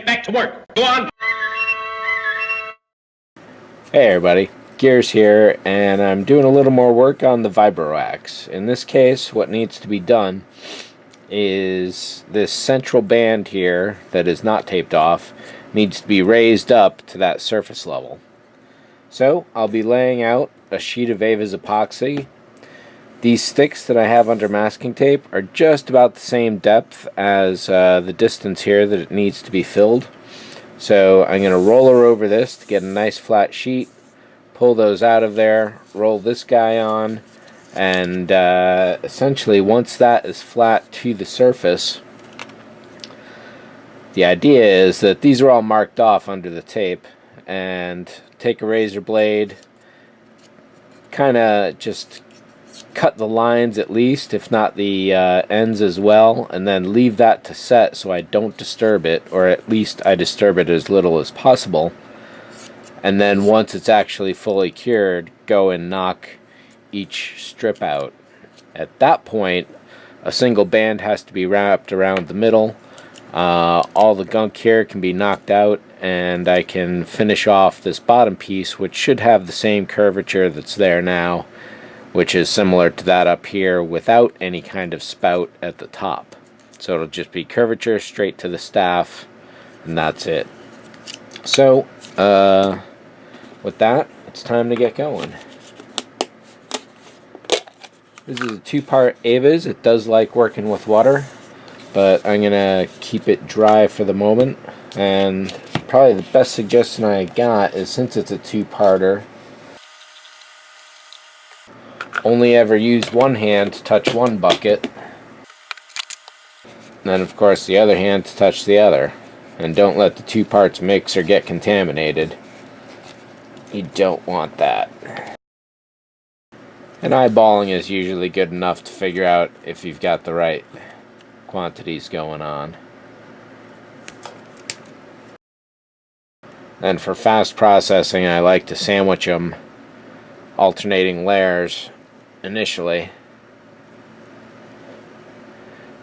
back to work. Go on. Hey everybody, Gears here, and I'm doing a little more work on the Vibroaxe. In this case, what needs to be done is this central band here that is not taped off needs to be raised up to that surface level. So I'll be laying out a sheet of Ava's epoxy. These sticks that I have under masking tape are just about the same depth as the distance here that it needs to be filled. So I'm going to roller over this to get a nice flat sheet, pull those out of there, roll this guy on, and essentially once that is flat to the surface, the idea is that these are all marked off under the tape, and take a razor blade, kind of just cut the lines at least, if not the ends as well, and then leave that to set so I don't disturb it, or at least I disturb it as little as possible. And then once it's actually fully cured, go and knock each strip out. At that point, a single band has to be wrapped around the middle. All the gunk here can be knocked out, and I can finish off this bottom piece, which should have the same curvature that's there now, which is similar to that up here without any kind of spout at the top. So it'll just be curvature straight to the staff, and that's it. So with that, it's time to get going. This is a two-part Ava's. It does like working with water, but I'm gonna keep it dry for the moment. And probably the best suggestion I got is, since it's a two-parter, only ever use one hand to touch one bucket, and then of course the other hand to touch the other, and don't let the two parts mix or get contaminated. You don't want that. And eyeballing is usually good enough to figure out if you've got the right quantities going on. And for fast processing, I like to sandwich them, alternating layers initially,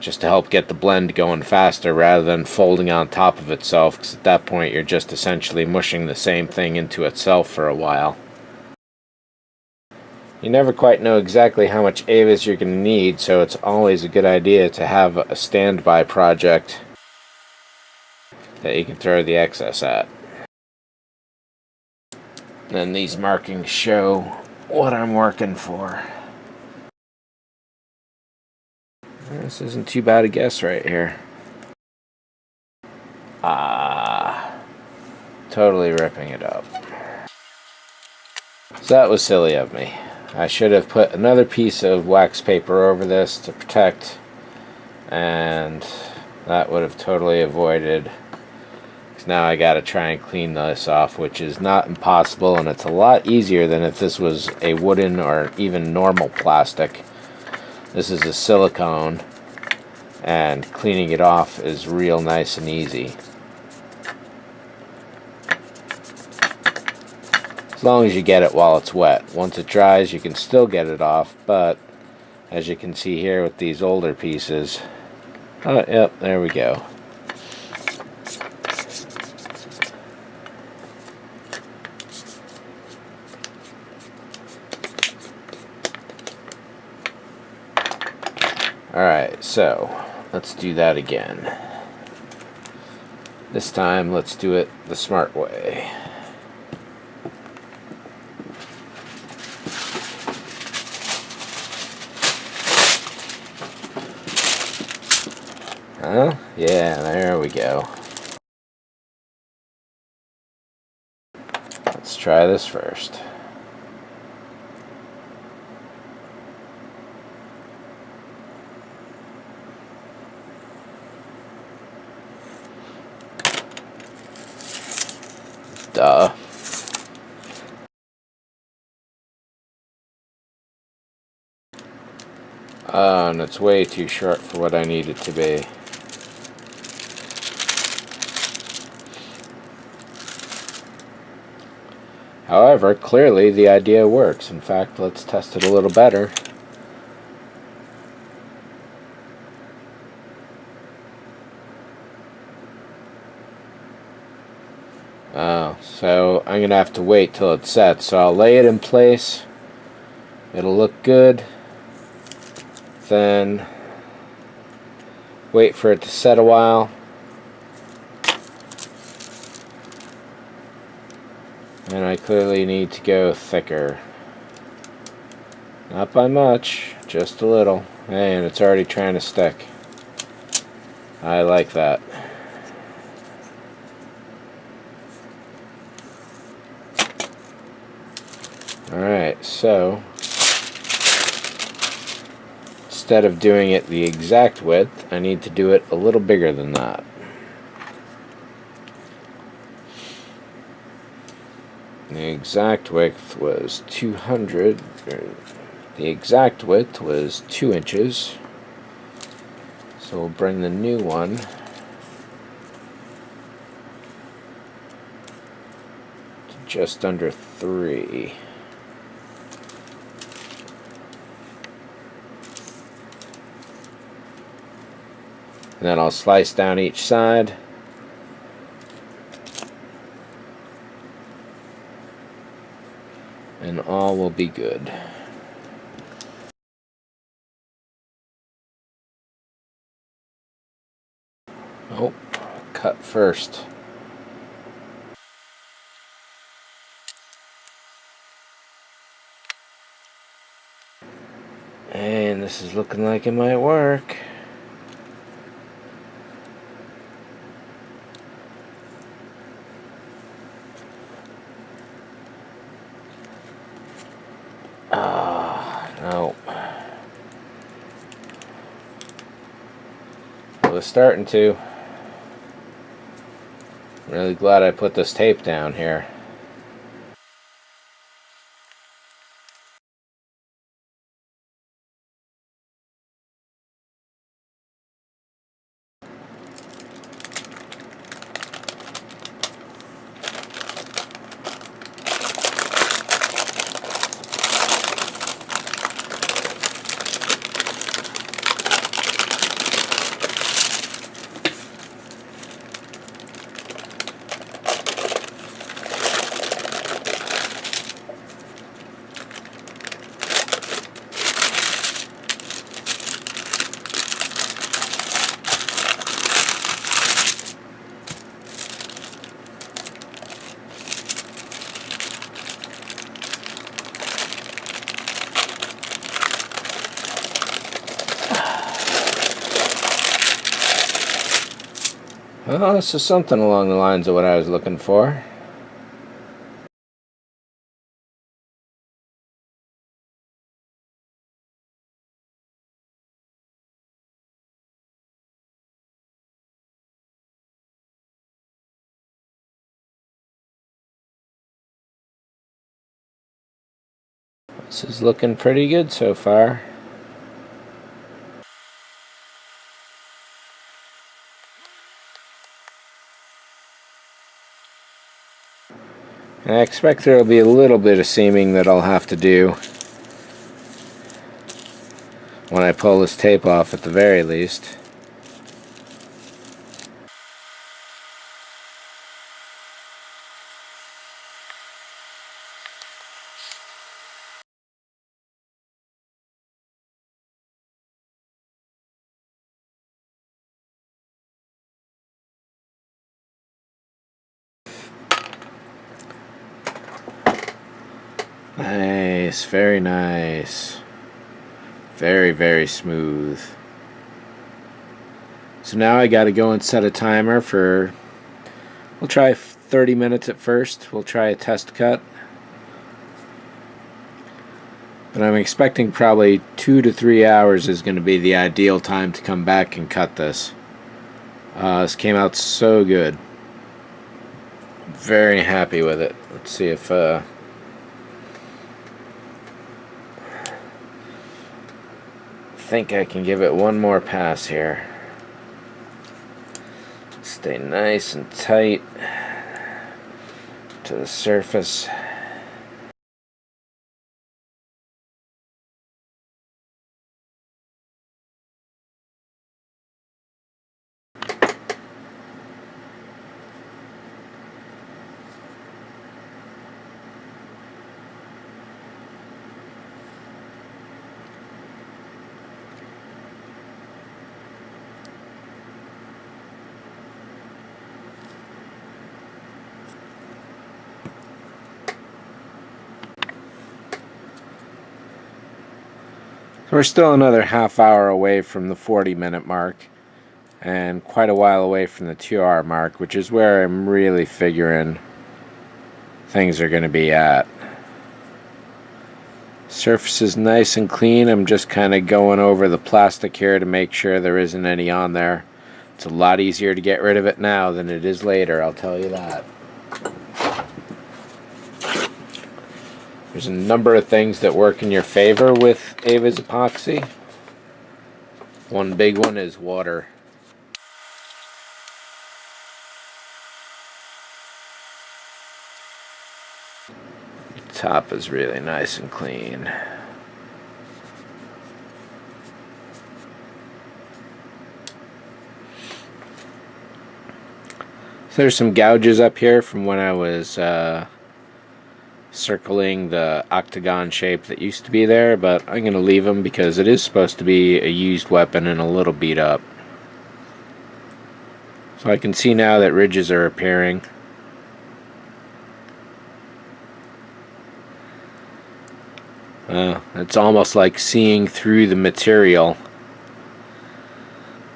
just to help get the blend going faster rather than folding on top of itself, because at that point you're just essentially mushing the same thing into itself for a while. You never quite know exactly how much Ava's you're going to need, so it's always a good idea to have a standby project that you can throw the excess at. Then these markings show what I'm working for. This isn't too bad a guess right here. Totally ripping it up. So that was silly of me. I should have put another piece of wax paper over this to protect, and that would have totally avoided. Because now I gotta try and clean this off, which is not impossible, and it's a lot easier than if this was a wooden or even normal plastic. This is a silicone, and cleaning it off is real nice and easy. As long as you get it while it's wet. Once it dries, you can still get it off, but as you can see here with these older pieces, yep, there we go. Alright, so let's do that again. This time, let's do it the smart way. Yeah, there we go. Let's try this first. Duh. And it's way too short for what I need it to be. However, clearly the idea works. In fact, let's test it a little better. So I'm gonna have to wait till it sets. So I'll lay it in place. It'll look good. Then wait for it to set a while. And I clearly need to go thicker. Not by much, just a little. Hey, and it's already trying to stick. I like that. Alright, so instead of doing it the exact width, I need to do it a little bigger than that. The exact width was 200, the exact width was 2 inches. So we'll bring the new one to just under 3. And then I'll slice down each side. And all will be good. Oh, cut first. And this is looking like it might work. No. It was starting to. I'm really glad I put this tape down here. Well, this is something along the lines of what I was looking for. This is looking pretty good so far. I expect there will be a little bit of seaming that I'll have to do when I pull this tape off at the very least. Nice, very nice. Very, very smooth. So now I gotta go and set a timer for, we'll try 30 minutes at first. We'll try a test cut. But I'm expecting probably 2 to 3 hours is going to be the ideal time to come back and cut this. This came out so good. Very happy with it. Let's see if I think I can give it one more pass here. Stay nice and tight to the surface. We're still another half hour away from the 40-minute mark, and quite a while away from the 2-hour mark, which is where I'm really figuring things are going to be at. Surface is nice and clean. I'm just kind of going over the plastic here to make sure there isn't any on there. It's a lot easier to get rid of it now than it is later, I'll tell you that. There's a number of things that work in your favor with Ava's epoxy. One big one is water. The top is really nice and clean. So there's some gouges up here from when I was circling the octagon shape that used to be there, but I'm going to leave them because it is supposed to be a used weapon and a little beat up. So I can see now that ridges are appearing. It's almost like seeing through the material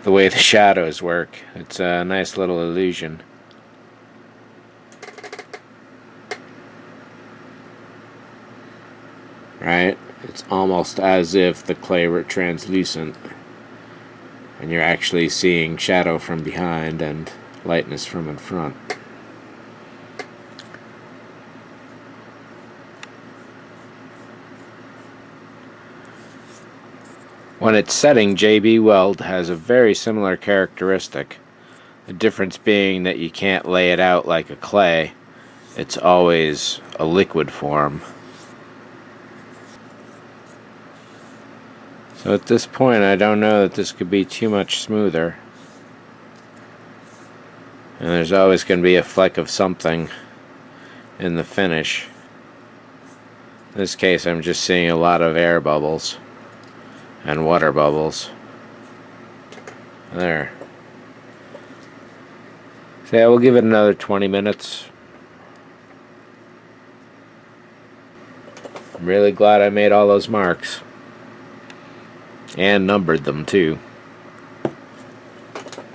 the way the shadows work. It's a nice little illusion. Right? It's almost as if the clay were translucent and you're actually seeing shadow from behind and lightness from in front. When it's setting, JB Weld has a very similar characteristic. The difference being that you can't lay it out like a clay. It's always a liquid form. So at this point, I don't know that this could be too much smoother. And there's always going to be a fleck of something in the finish. In this case, I'm just seeing a lot of air bubbles and water bubbles. There. So yeah, we'll give it another 20 minutes. I'm really glad I made all those marks. And numbered them too.